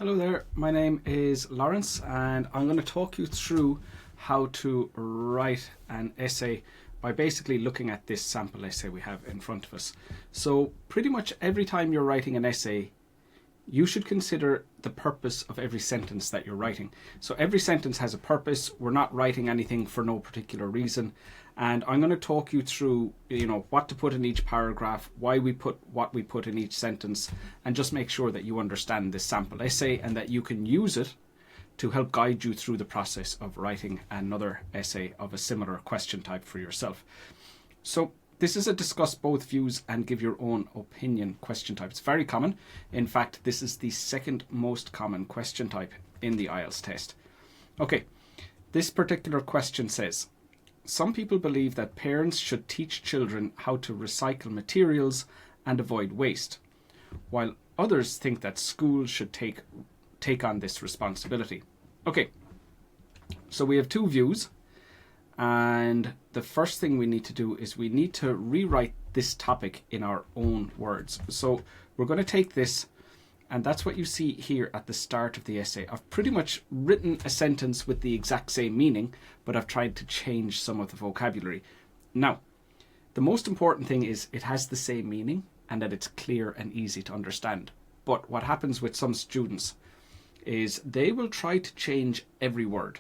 Hello there, my name is Lawrence and I'm going to talk you through how to write an essay by basically looking at this sample essay we have in front of us. So pretty much every time you're writing an essay, you should consider the purpose of every sentence that you're writing. So every sentence has a purpose. We're not writing anything for no particular reason. And I'm going to talk you through, what to put in each paragraph, why we put what we put in each sentence, and just make sure that you understand this sample essay and that you can use it to help guide you through the process of writing another essay of a similar question type for yourself. So this is a discuss both views and give your own opinion question type. It's very common. In fact, this is the second most common question type in the Ielts test. Okay, this particular question says, some people believe that parents should teach children how to recycle materials and avoid waste, while others think that schools should take on this responsibility. Okay, so we have two views, and the first thing we need to do is we need to rewrite this topic in our own words. So we're going to take this, and that's what you see here at the start of the essay. I've pretty much written a sentence with the exact same meaning, but I've tried to change some of the vocabulary. Now, the most important thing is it has the same meaning and that it's clear and easy to understand. But what happens with some students is they will try to change every word.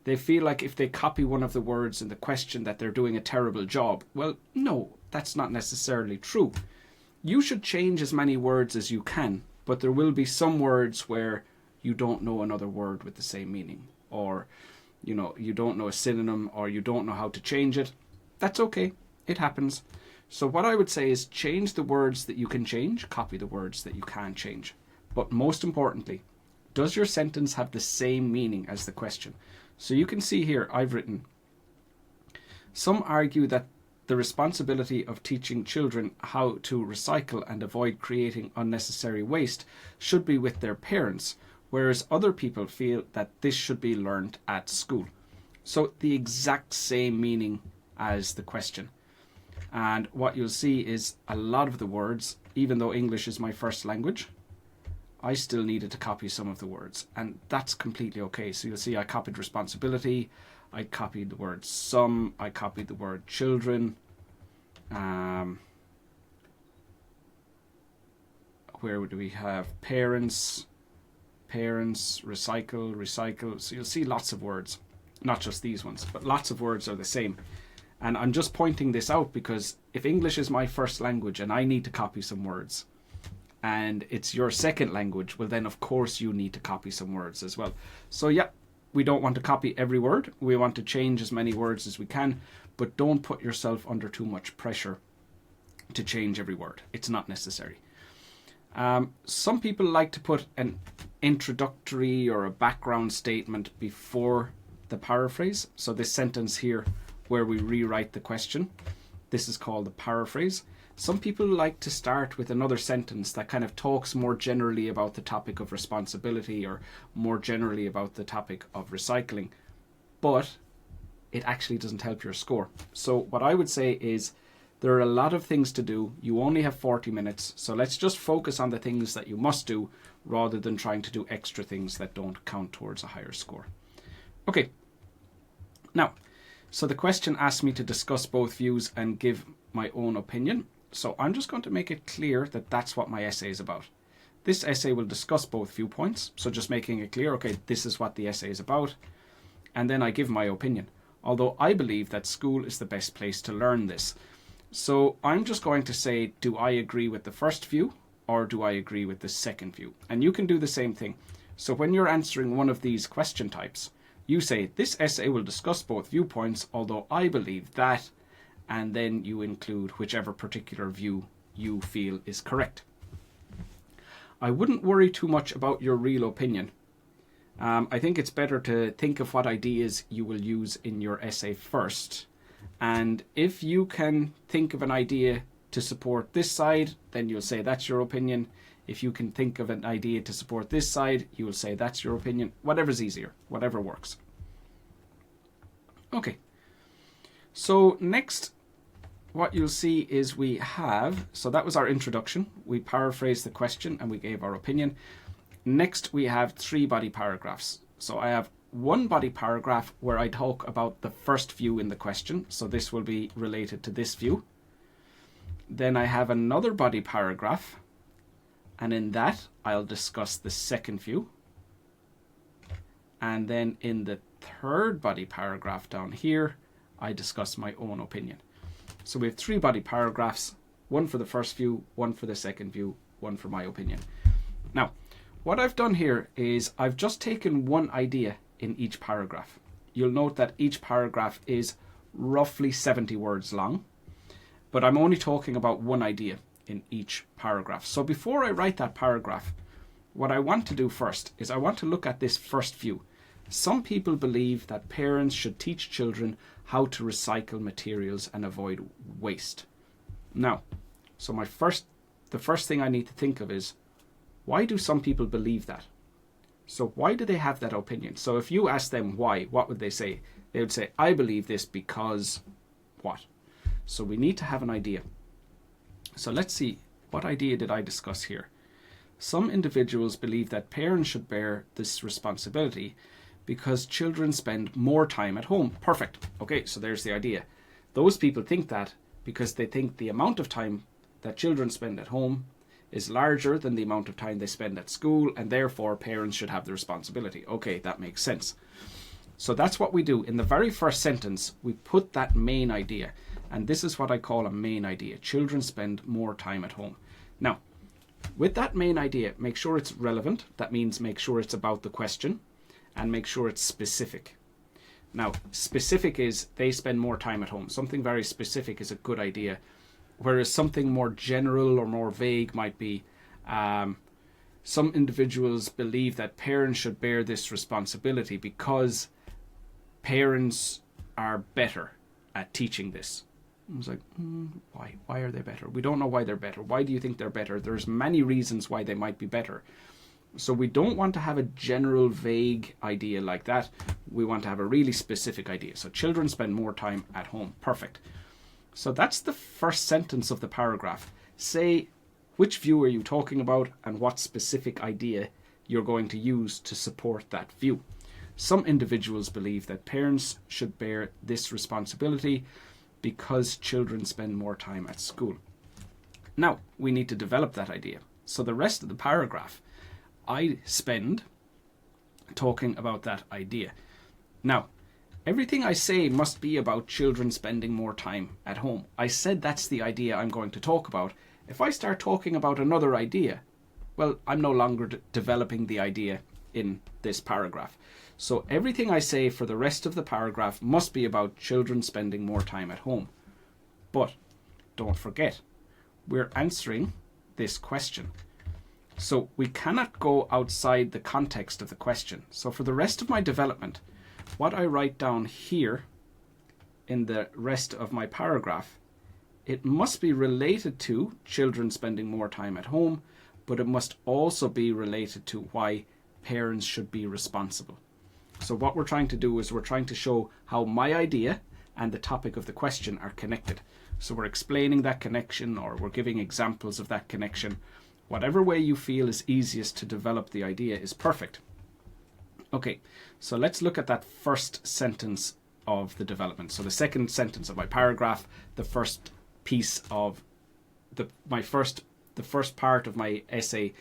They feel like if they copy one of the words in the question that they're doing a terrible job. Well, no, that's not necessarily true. You should change as many words as you can, but there will be some words where you don't know another word with the same meaning, or you don't know a synonym, or you don't know how to change it. That's okay, it happens. So what I would say is change the words that you can change, copy the words that you can't change. But most importantly, does your sentence have the same meaning as the question? So you can see here I've written, some argue that the responsibility of teaching children how to recycle and avoid creating unnecessary waste should be with their parents, whereas other people feel that this should be learned at school. So the exact same meaning as the question. And what you'll see is a lot of the words, even though English is my first language, I still needed to copy some of the words, and that's completely okay. So you'll see I copied responsibility, I copied the word some, I copied the word children. Where do we have parents, recycle. So you'll see lots of words, not just these ones, but lots of words are the same. And I'm just pointing this out because if English is my first language and I need to copy some words, and it's your second language, well then of course you need to copy some words as well. So yeah, we don't want to copy every word. We want to change as many words as we can, but don't put yourself under too much pressure to change every word. It's not necessary. Some people like to put an introductory or a background statement before the paraphrase. So this sentence here where we rewrite the question, this is called the paraphrase. Some people like to start with another sentence that kind of talks more generally about the topic of responsibility or more generally about the topic of recycling, but it actually doesn't help your score. So what I would say is there are a lot of things to do. You only have 40 minutes, so let's just focus on the things that you must do rather than trying to do extra things that don't count towards a higher score. Okay, now, so the question asked me to discuss both views and give my own opinion. So I'm just going to make it clear that that's what my essay is about. This essay will discuss both viewpoints. So just making it clear, okay, this is what the essay is about. And then I give my opinion. Although I believe that school is the best place to learn this. So I'm just going to say, do I agree with the first view or do I agree with the second view? And you can do the same thing. So when you're answering one of these question types, you say, this essay will discuss both viewpoints, although I believe that, and then you include whichever particular view you feel is correct. I wouldn't worry too much about your real opinion. I think it's better to think of what ideas you will use in your essay first. And if you can think of an idea to support this side, then you'll say that's your opinion. If you can think of an idea to support this side, you will say that's your opinion. Whatever's easier, whatever works. Okay. So next, what you'll see is we have, so that was our introduction. We paraphrased the question and we gave our opinion. Next, we have 3 body paragraphs. So I have one body paragraph where I talk about the first view in the question. So this will be related to this view. Then I have another body paragraph, and in that I'll discuss the second view. And then in the third body paragraph down here, I discuss my own opinion. So we have 3 body paragraphs, one for the first view, one for the second view, one for my opinion. Now, what I've done here is I've just taken one idea in each paragraph. You'll note that each paragraph is roughly 70 words long, but I'm only talking about one idea in each paragraph. So before I write that paragraph, what I want to do first is I want to look at this first view. Some people believe that parents should teach children how to recycle materials and avoid waste. Now, so the first thing I need to think of is, why do some people believe that? So why do they have that opinion? So if you ask them why, what would they say? They would say, I believe this because what? So we need to have an idea. So let's see, what idea did I discuss here? Some individuals believe that parents should bear this responsibility because children spend more time at home. Perfect. Okay, so there's the idea. Those people think that because they think the amount of time that children spend at home is larger than the amount of time they spend at school, and therefore parents should have the responsibility. Okay, that makes sense. So that's what we do. In the very first sentence, we put that main idea, and this is what I call a main idea. Children spend more time at home. Now, with that main idea, make sure it's relevant. That means make sure it's about the question, and make sure it's specific. Now, specific is they spend more time at home. Something very specific is a good idea, whereas something more general or more vague might be, some individuals believe that parents should bear this responsibility because parents are better at teaching this. I was like, why? Why are they better? We don't know why they're better. Why do you think they're better? There's many reasons why they might be better. So we don't want to have a general vague idea like that. We want to have a really specific idea. So children spend more time at home. Perfect. So that's the first sentence of the paragraph. Say which view are you talking about and what specific idea you're going to use to support that view. Some individuals believe that parents should bear this responsibility because children spend more time at school. Now, we need to develop that idea. So the rest of the paragraph, I spend talking about that idea. Now, everything I say must be about children spending more time at home. I said that's the idea I'm going to talk about. If I start talking about another idea, well, I'm no longer developing the idea in this paragraph. So everything I say for the rest of the paragraph must be about children spending more time at home. But don't forget, we're answering this question. So we cannot go outside the context of the question. So for the rest of my development, what I write down here in the rest of my paragraph, it must be related to children spending more time at home, but it must also be related to why parents should be responsible. So what we're trying to do is we're trying to show how my idea and the topic of the question are connected. So we're explaining that connection, or we're giving examples of that connection. Whatever way you feel is easiest to develop the idea is perfect. Okay, so let's look at that first sentence of the development. So the second sentence of my paragraph, the first piece of the first part of my essay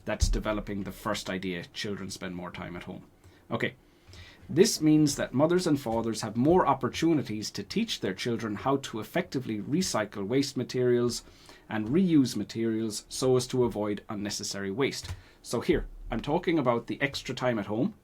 that's developing the first idea, children spend more time at home. Okay, this means that mothers and fathers have more opportunities to teach their children how to effectively recycle waste materials and reuse materials so as to avoid unnecessary waste. So here, I'm talking about the extra time at home,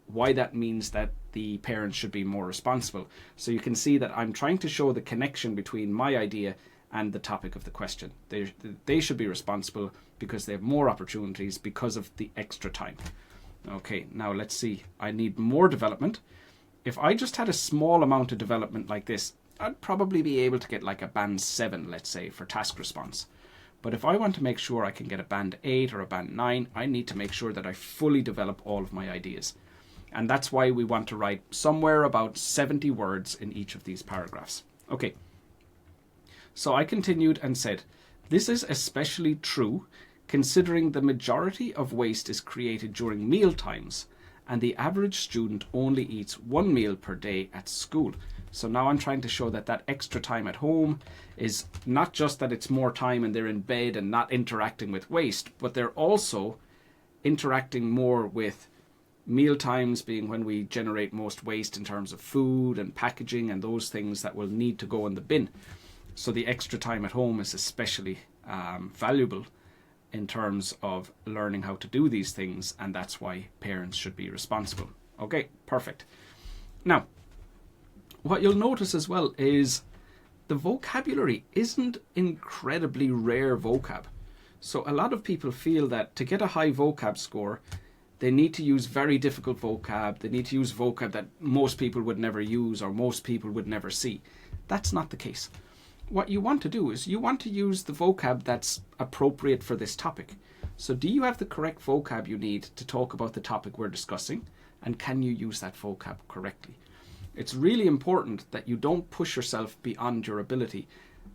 why that means that the parents should be more responsible. So you can see that I'm trying to show the connection between my idea and the topic of the question. They should be responsible because they have more opportunities because of the extra time. Okay, now let's see. I need more development. If I just had a small amount of development like this, I'd probably be able to get like a band 7, let's say, for task response. But if I want to make sure I can get a band 8 or a band 9, I need to make sure that I fully develop all of my ideas. And that's why we want to write somewhere about 70 words in each of these paragraphs. Okay. So I continued and said, this is especially true considering the majority of waste is created during meal times and the average student only eats 1 meal per day at school. So now I'm trying to show that that extra time at home is not just that it's more time and they're in bed and not interacting with waste, but they're also interacting more with meal times being when we generate most waste in terms of food and packaging and those things that will need to go in the bin. So the extra time at home is especially valuable in terms of learning how to do these things, and that's why parents should be responsible. Okay, perfect. Now, what you'll notice as well is the vocabulary isn't incredibly rare vocab. So a lot of people feel that to get a high vocab score, they need to use very difficult vocab, they need to use vocab that most people would never use or most people would never see. That's not the case. What you want to do is you want to use the vocab that's appropriate for this topic. So do you have the correct vocab you need to talk about the topic we're discussing? And can you use that vocab correctly? It's really important that you don't push yourself beyond your ability.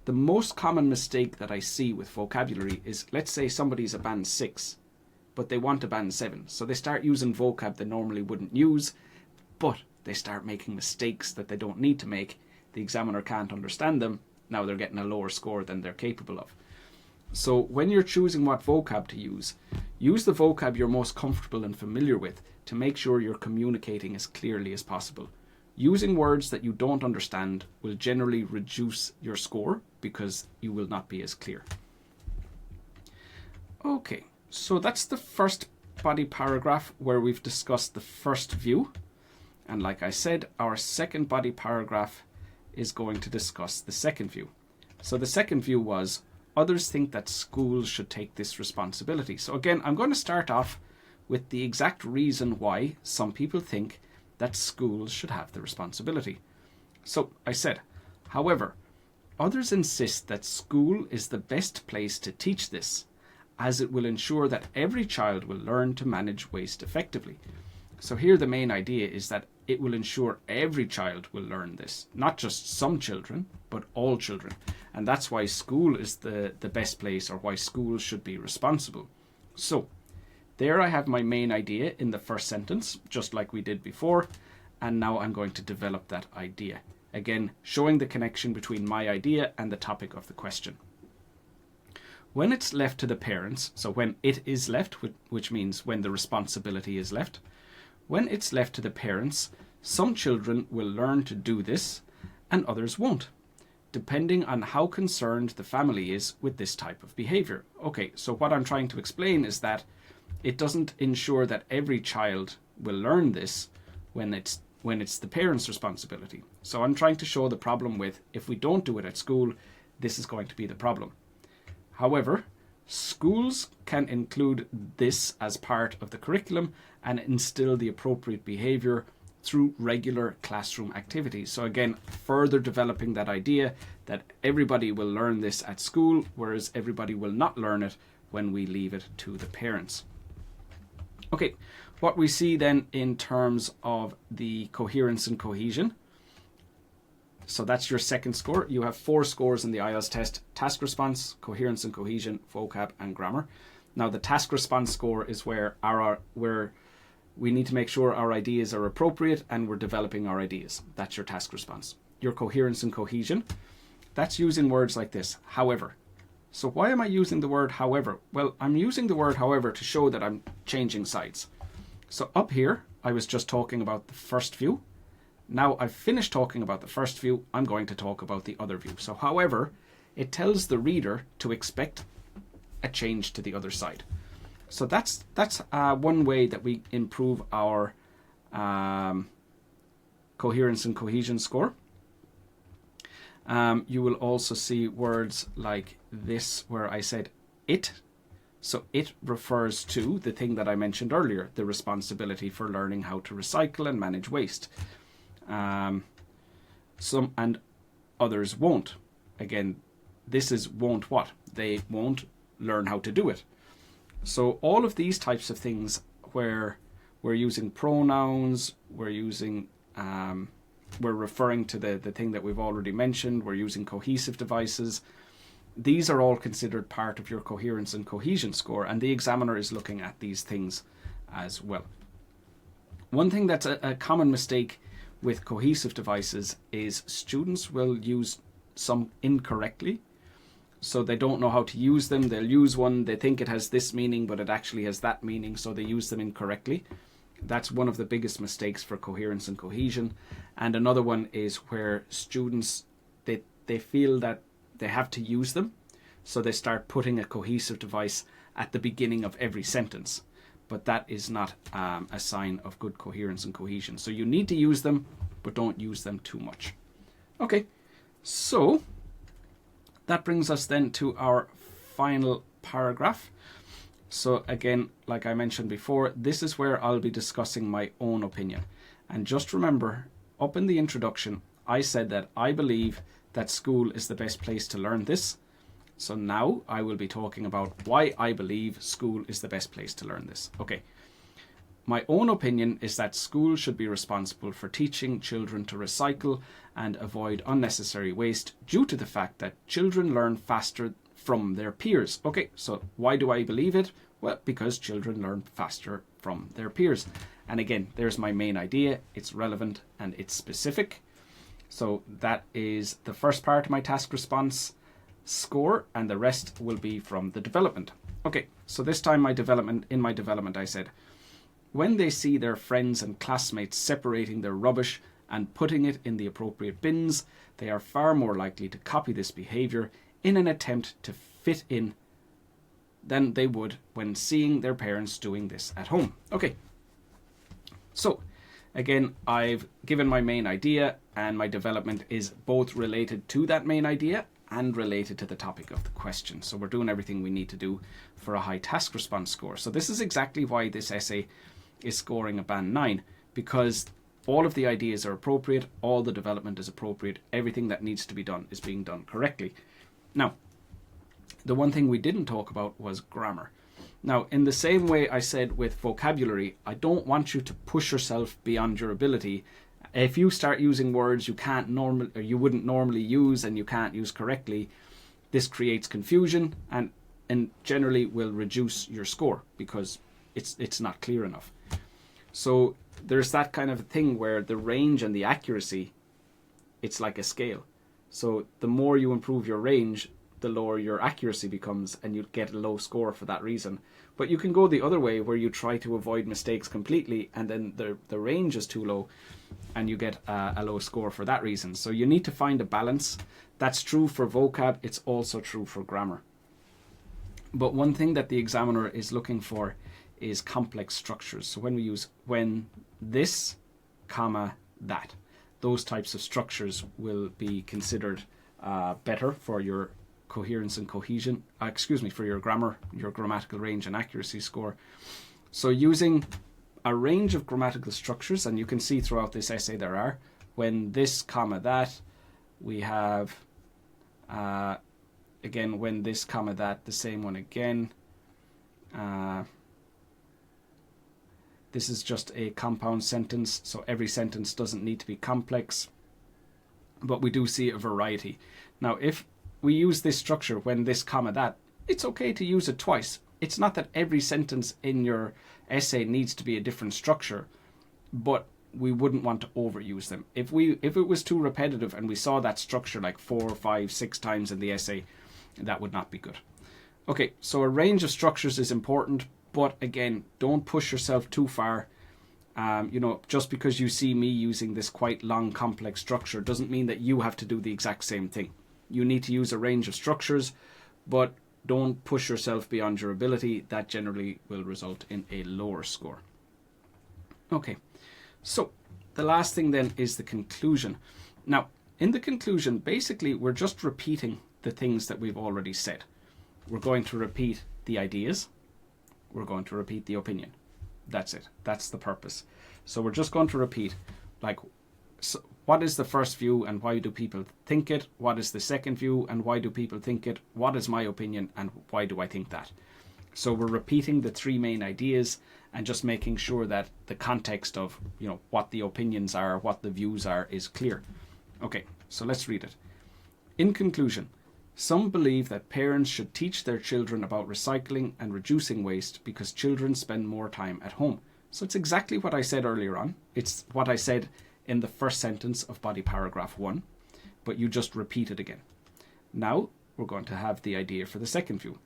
The most common mistake that I see with vocabulary is, let's say somebody's a band 6, but they want a band 7. So they start using vocab they normally wouldn't use, but they start making mistakes that they don't need to make. The examiner can't understand them. Now they're getting a lower score than they're capable of. So when you're choosing what vocab to use the vocab you're most comfortable and familiar with to make sure you're communicating as clearly as possible. Using words that you don't understand will generally reduce your score because you will not be as clear. Okay, so that's the first body paragraph where we've discussed the first view. And like I said, our second body paragraph is going to discuss the second view. So the second view was, others think that schools should take this responsibility. So again, I'm going to start off with the exact reason why some people think that schools should have the responsibility. So I said, however, others insist that school is the best place to teach this, as it will ensure that every child will learn to manage waste effectively. So here the main idea is that it will ensure every child will learn this, not just some children, but all children. And that's why school is the best place, or why schools should be responsible. So there I have my main idea in the first sentence, just like we did before. And now I'm going to develop that idea. Again, showing the connection between my idea and the topic of the question. When it's left to the parents, so when it is left, which means when the responsibility is left, when it's left to the parents, some children will learn to do this and others won't, depending on how concerned the family is with this type of behavior. Okay, so what I'm trying to explain is that it doesn't ensure that every child will learn this when it's the parents' responsibility. So I'm trying to show the problem with, if we don't do it at school, this is going to be the problem. However, schools can include this as part of the curriculum and instill the appropriate behavior through regular classroom activities. So again, further developing that idea that everybody will learn this at school, whereas everybody will not learn it when we leave it to the parents. Okay, what we see then in terms of the coherence and cohesion. So that's your second score. You have 4 scores in the Ielts test: task response, coherence and cohesion, vocab and grammar. Now the task response score is where we need to make sure our ideas are appropriate and we're developing our ideas. That's your task response. Your coherence and cohesion, that's using words like this, however. So why am I using the word however? Well, I'm using the word however to show that I'm changing sides. So up here, I was just talking about the first view. Now I've finished talking about the first view, I'm going to talk about the other view. So however, it tells the reader to expect a change to the other side. So that's one way that we improve our coherence and cohesion score. You will also see words like this where I said it. So it refers to the thing that I mentioned earlier, the responsibility for learning how to recycle and manage waste. Some and others won't. Again, this is won't what? They won't learn how to do it. So all of these types of things where we're using pronouns, we're using we're referring to the thing that we've already mentioned, we're using cohesive devices. these are all considered part of your coherence and cohesion score, and the examiner is looking at these things as well. One thing that's a common mistake with cohesive devices is students will use some incorrectly. So they don't know how to use them. They'll use one, they think it has this meaning, but it actually has that meaning, so they use them incorrectly. That's one of the biggest mistakes for coherence and cohesion. And another one is where students, they feel that they have to use them, so they start putting a cohesive device at the beginning of every sentence. But that is not a sign of good coherence and cohesion. So you need to use them, but don't use them too much. Okay, so that brings us then to our final paragraph. So again, like I mentioned before, this is where I'll be discussing my own opinion. And just remember, up in the introduction, I said that I believe that school is the best place to learn this. So now I will be talking about why I believe school is the best place to learn this. Okay. My own opinion is that school should be responsible for teaching children to recycle and avoid unnecessary waste due to the fact that children learn faster from their peers. Okay, so why do I believe it? Well, because children learn faster from their peers. And again, there's my main idea. It's relevant and it's specific. So that is the first part of my task response score, and the rest will be from the development. Okay, so this time in my development I said, when they see their friends and classmates separating their rubbish and putting it in the appropriate bins, they are far more likely to copy this behaviour in an attempt to fit in than they would when seeing their parents doing this at home. Okay, so again, I've given my main idea, and my development is both related to that main idea and related to the topic of the question. So we're doing everything we need to do for a high task response score. So this is exactly why this essay is scoring a band 9, because all of the ideas are appropriate, all the development is appropriate, everything that needs to be done is being done correctly. Now, the one thing we didn't talk about was grammar. Now, in the same way I said with vocabulary, I don't want you to push yourself beyond your ability. If you start using words you wouldn't normally use and you can't use correctly, this creates confusion and generally will reduce your score because it's not clear enough. So there's that kind of thing where the range and the accuracy, it's like a scale. So the more you improve your range, the lower your accuracy becomes, and you get a low score for that reason. But you can go the other way where you try to avoid mistakes completely, and then the range is too low and you get a low score for that reason. So you need to find a balance. That's true for vocab, it's also true for grammar. But one thing that the examiner is looking for is complex structures. So when we use when this, comma, that, those types of structures will be considered better for your coherence and cohesion, for your grammatical range and accuracy score. So using a range of grammatical structures, and you can see throughout this essay there are, when this, comma, that, we have, again, when this, comma, that, the same one again. This is just a compound sentence, so every sentence doesn't need to be complex, but we do see a variety. Now, if we use this structure, when this, comma, that, it's okay to use it twice. It's not that every sentence in your essay needs to be a different structure, but we wouldn't want to overuse them. If it was too repetitive and we saw that structure like 4, 5, 6 times in the essay, that would not be good. Okay, so a range of structures is important, but again, don't push yourself too far. Just because you see me using this quite long, complex structure doesn't mean that you have to do the exact same thing. You need to use a range of structures, but don't push yourself beyond your ability. That generally will result in a lower score. Okay, so the last thing then is the conclusion. Now, in the conclusion, basically, we're just repeating the things that we've already said. We're going to repeat the ideas. We're going to repeat the opinion. That's it. That's the purpose. So we're just going to repeat, like, so what is the first view and why do people think it? What is the second view and why do people think it? What is my opinion and why do I think that? So we're repeating the 3 main ideas and just making sure that the context of, what the opinions are, what the views are, is clear. Okay, so let's read it. In conclusion, Some believe that parents should teach their children about recycling and reducing waste because children spend more time at home. So it's exactly what I said earlier on. It's what I said in the first sentence of body paragraph 1, but you just repeat it again. Now we're going to have the idea for the second view.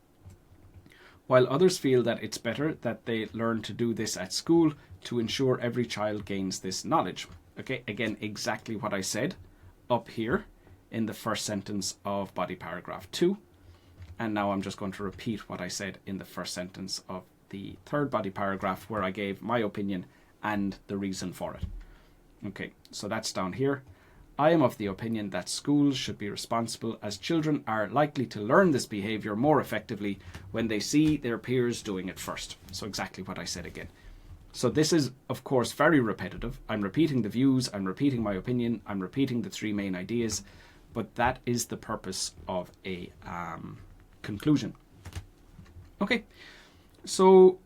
While others feel that it's better that they learn to do this at school to ensure every child gains this knowledge. Okay, again, exactly what I said up here in the first sentence of body paragraph 2. And now I'm just going to repeat what I said in the first sentence of the third body paragraph, where I gave my opinion and the reason for it. Okay, so that's down here. I am of the opinion that schools should be responsible, as children are likely to learn this behaviour more effectively when they see their peers doing it first. So exactly what I said again. So this is, of course, very repetitive. I'm repeating the views, I'm repeating my opinion, I'm repeating the 3 main ideas, but that is the purpose of a conclusion. Okay, so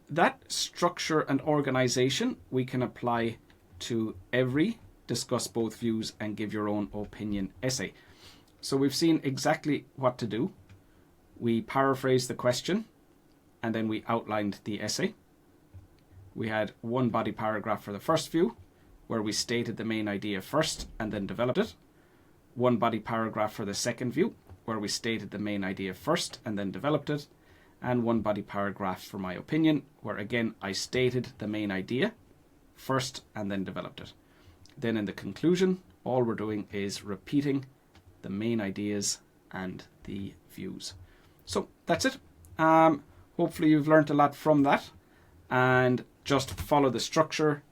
that structure and organization we can apply to every discuss both views and give your own opinion essay. So we've seen exactly what to do. We paraphrased the question and then we outlined the essay. We had one body paragraph for the first view where we stated the main idea first and then developed it. One body paragraph for the second view where we stated the main idea first and then developed it. And one body paragraph for my opinion where again I stated the main idea first and then developed it. Then in the conclusion, all we're doing is repeating the main ideas and the views. So that's it. Hopefully you've learned a lot from that, and just follow the structure.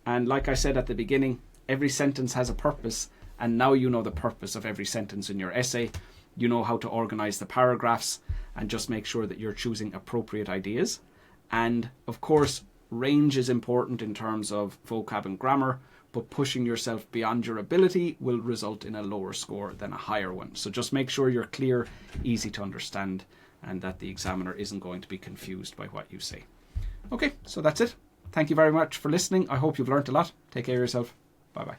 And like I said at the beginning, every sentence has a purpose, and now you know the purpose of every sentence in your essay. You know how to organize the paragraphs, and just make sure that you're choosing appropriate ideas. And of course, range is important in terms of vocab and grammar, but pushing yourself beyond your ability will result in a lower score than a higher one. So just make sure you're clear, easy to understand, and that the examiner isn't going to be confused by what you say. Okay, so that's it. Thank you very much for listening. I hope you've learned a lot. Take care of yourself. Bye-bye.